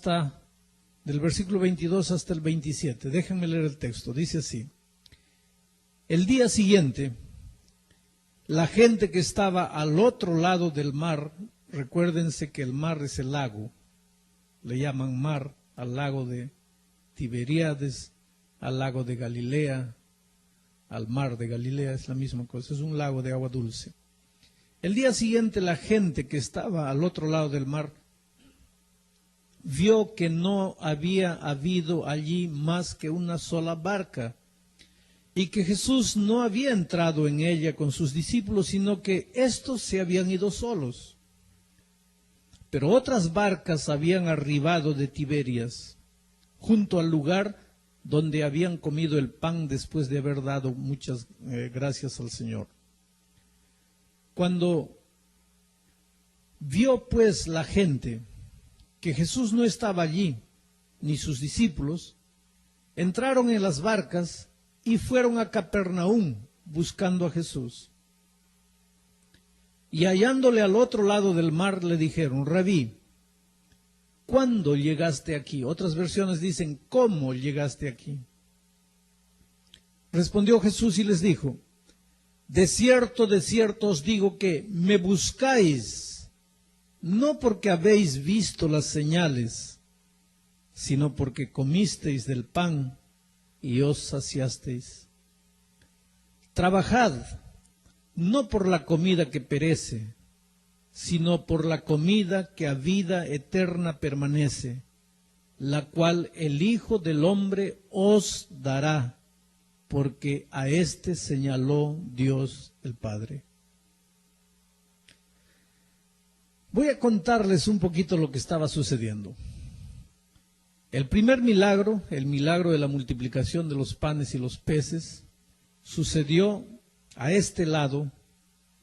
hasta, del versículo 22 hasta el 27. Déjenme leer el texto. Dice así: el día siguiente, la gente que estaba al otro lado del mar, recuérdense que el mar es el lago, le llaman mar al lago de Tiberíades, al lago de Galilea, al mar de Galilea, es la misma cosa, es un lago de agua dulce. El día siguiente, la gente que estaba al otro lado del mar vio que no había habido allí más que una sola barca, y que Jesús no había entrado en ella con sus discípulos, sino que éstos se habían ido solos. Pero otras barcas habían arribado de Tiberias, junto al lugar donde habían comido el pan después de haber dado muchas gracias al Señor. Cuando vio pues la gente que Jesús no estaba allí, ni sus discípulos, entraron en las barcas y fueron a Capernaum buscando a Jesús. Y hallándole al otro lado del mar le dijeron: Rabí, ¿cuándo llegaste aquí? Otras versiones dicen: ¿cómo llegaste aquí? Respondió Jesús y les dijo: de cierto os digo que me buscáis, no porque habéis visto las señales, sino porque comisteis del pan y os saciasteis. Trabajad, no por la comida que perece, sino por la comida que a vida eterna permanece, la cual el Hijo del Hombre os dará, porque a éste señaló Dios el Padre. Voy a contarles un poquito lo que estaba sucediendo. El primer milagro, el milagro de la multiplicación de los panes y los peces, sucedió a este lado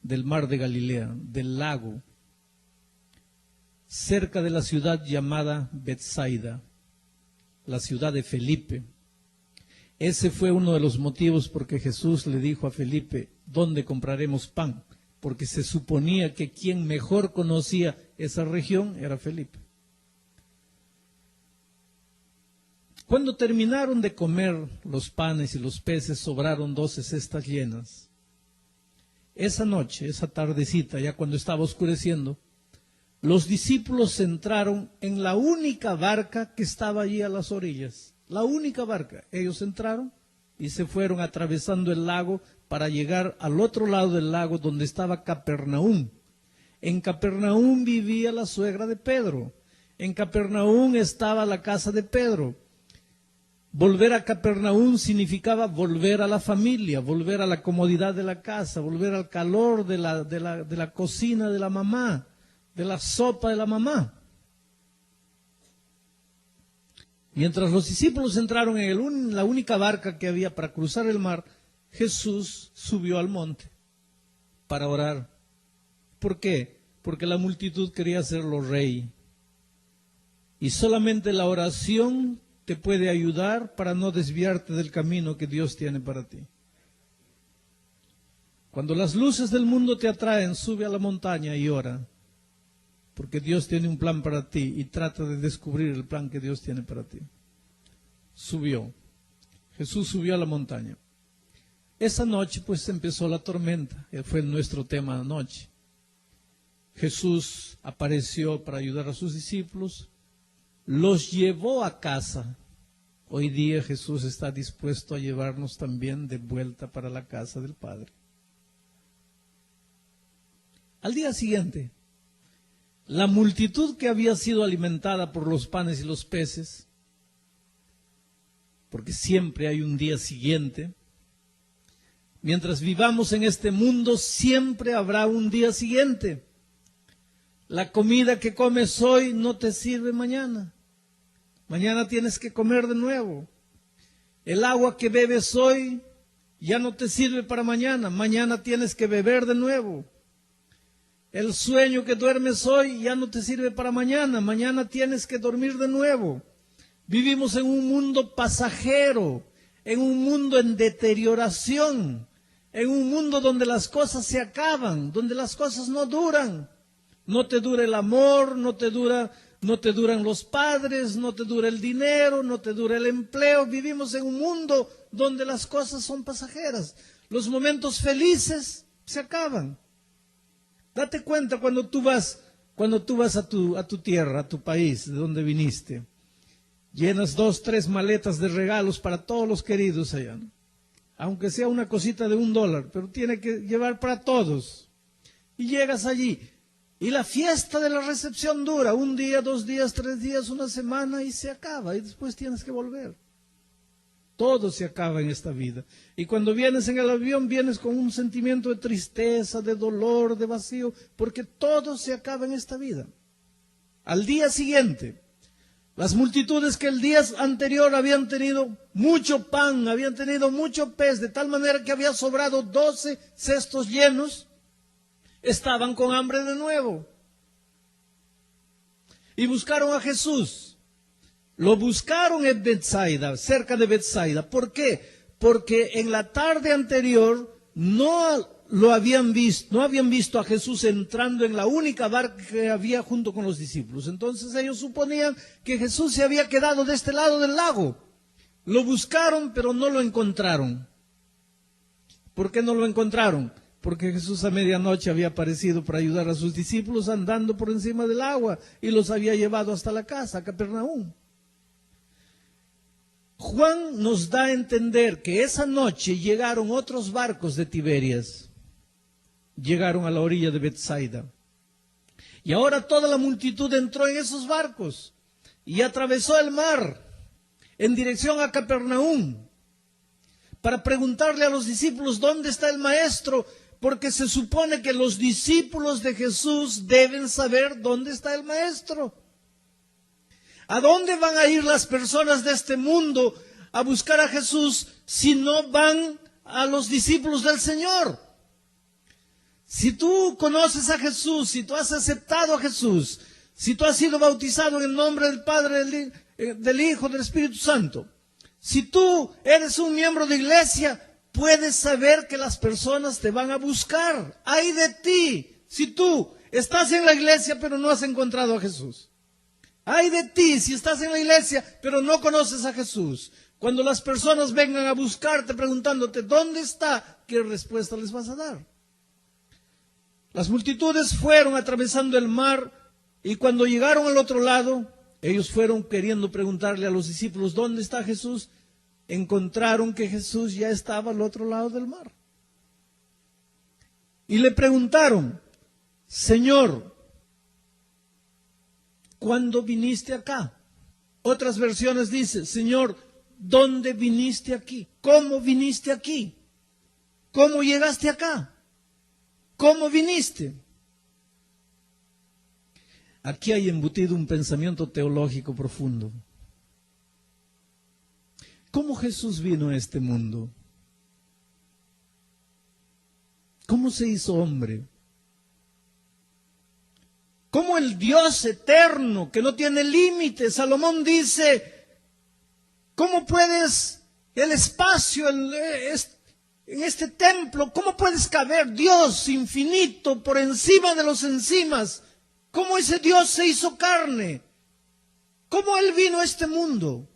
del mar de Galilea, del lago, cerca de la ciudad llamada Betsaida, la ciudad de Felipe. Ese fue uno de los motivos por que Jesús le dijo a Felipe: ¿dónde compraremos pan? Porque se suponía que quien mejor conocía esa región era Felipe. Cuando terminaron de comer los panes y los peces, sobraron 12 cestas llenas. Esa noche, esa tardecita, ya cuando estaba oscureciendo, los discípulos entraron en la única barca que estaba allí a las orillas. La única barca. Ellos entraron y se fueron atravesando el lago para llegar al otro lado del lago donde estaba Capernaum. En Capernaum vivía la suegra de Pedro. En Capernaum estaba la casa de Pedro. Volver a Capernaum significaba volver a la familia, volver a la comodidad de la casa, volver al calor de la cocina de la mamá, de la sopa de la mamá. Mientras los discípulos entraron en la única barca que había para cruzar el mar, Jesús subió al monte para orar. ¿Por qué? Porque la multitud quería hacerlo rey. Y solamente la oración te puede ayudar para no desviarte del camino que Dios tiene para ti. Cuando las luces del mundo te atraen, sube a la montaña y ora. Porque Dios tiene un plan para ti y trata de descubrir el plan que Dios tiene para ti. Subió. Jesús subió a la montaña. Esa noche pues empezó la tormenta. Fue nuestro tema anoche. Jesús apareció para ayudar a sus discípulos. Los llevó a casa. Hoy día Jesús está dispuesto a llevarnos también de vuelta para la casa del Padre. Al día siguiente, la multitud que había sido alimentada por los panes y los peces, porque siempre hay un día siguiente, mientras vivamos en este mundo siempre habrá un día siguiente. La comida que comes hoy no te sirve mañana. Mañana tienes que comer de nuevo. El agua que bebes hoy ya no te sirve para mañana. Mañana tienes que beber de nuevo. El sueño que duermes hoy ya no te sirve para mañana. Mañana tienes que dormir de nuevo. Vivimos en un mundo pasajero, en un mundo en deterioración, en un mundo donde las cosas se acaban, donde las cosas no duran. No te dura el amor, no te dura no te duran los padres, no te dura el dinero, no te dura el empleo. Vivimos en un mundo donde las cosas son pasajeras. Los momentos felices se acaban. Date cuenta cuando tú vas a tu tierra, a tu país, de donde viniste. Llenas 2, 3 maletas de regalos para todos los queridos allá, ¿no? Aunque sea una cosita de $1, pero tiene que llevar para todos. Y llegas allí, y la fiesta de la recepción dura 1 día, 2 días, 3 días, 1 semana, y se acaba, y después tienes que volver. Todo se acaba en esta vida. Y cuando vienes en el avión, vienes con un sentimiento de tristeza, de dolor, de vacío, porque todo se acaba en esta vida. Al día siguiente, las multitudes que el día anterior habían tenido mucho pan, habían tenido mucho pez, de tal manera que había sobrado 12 cestos llenos, estaban con hambre de nuevo. Y buscaron a Jesús. Lo buscaron en Betsaida, cerca de Betsaida. ¿Por qué? Porque en la tarde anterior no habían visto a Jesús entrando en la única barca que había junto con los discípulos. Entonces ellos suponían que Jesús se había quedado de este lado del lago. Lo buscaron, pero no lo encontraron. ¿Por qué no lo encontraron? Porque Jesús a medianoche había aparecido para ayudar a sus discípulos andando por encima del agua y los había llevado hasta la casa, a Capernaum. Juan nos da a entender que esa noche llegaron otros barcos de Tiberias. Llegaron a la orilla de Betsaida. Y ahora toda la multitud entró en esos barcos y atravesó el mar en dirección a Capernaum para preguntarle a los discípulos dónde está el maestro, porque se supone que los discípulos de Jesús deben saber dónde está el maestro. ¿A dónde van a ir las personas de este mundo a buscar a Jesús si no van a los discípulos del Señor? Si tú conoces a Jesús, si tú has aceptado a Jesús, si tú has sido bautizado en el nombre del Padre, del Hijo, del Espíritu Santo, si tú eres un miembro de iglesia, puedes saber que las personas te van a buscar. ¡Ay de ti! Si tú estás en la iglesia pero no has encontrado a Jesús. ¡Ay de ti! Si estás en la iglesia pero no conoces a Jesús. Cuando las personas vengan a buscarte preguntándote ¿dónde está?, ¿qué respuesta les vas a dar? Las multitudes fueron atravesando el mar y cuando llegaron al otro lado, ellos fueron queriendo preguntarle a los discípulos ¿dónde está Jesús? Encontraron que Jesús ya estaba al otro lado del mar. Y le preguntaron, Señor, ¿cuándo viniste acá? Otras versiones dicen, Señor, ¿dónde viniste aquí? ¿Cómo viniste aquí? ¿Cómo llegaste acá? ¿Cómo viniste? Aquí hay embutido un pensamiento teológico profundo. ¿Cómo Jesús vino a este mundo? ¿Cómo se hizo hombre? ¿Cómo el Dios eterno, que no tiene límites? Salomón dice, ¿cómo puedes, el espacio, en este templo, cómo puedes caber Dios infinito por encima de los encimas? ¿Cómo ese Dios se hizo carne? ¿Cómo Él vino a este mundo?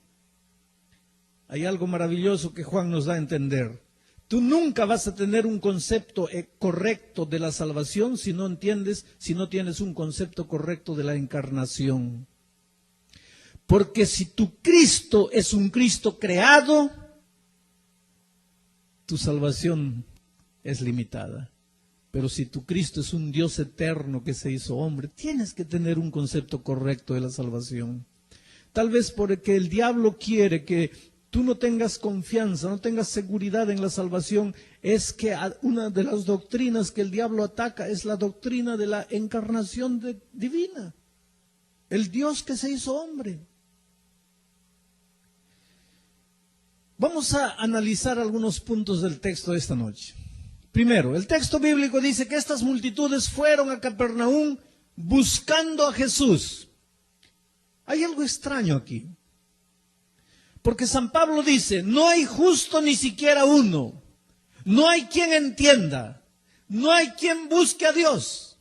Hay algo maravilloso que Juan nos da a entender. Tú nunca vas a tener un concepto correcto de la salvación si no tienes un concepto correcto de la encarnación. Porque si tu Cristo es un Cristo creado, tu salvación es limitada. Pero si tu Cristo es un Dios eterno que se hizo hombre, tienes que tener un concepto correcto de la salvación. Tal vez porque el diablo quiere que tú no tengas confianza, no tengas seguridad en la salvación, es que una de las doctrinas que el diablo ataca es la doctrina de la encarnación divina. El Dios que se hizo hombre. Vamos a analizar algunos puntos del texto de esta noche. Primero, el texto bíblico dice que estas multitudes fueron a Capernaum buscando a Jesús. Hay algo extraño aquí. Porque San Pablo dice, no hay justo ni siquiera uno. No hay quien entienda. No hay quien busque a Dios.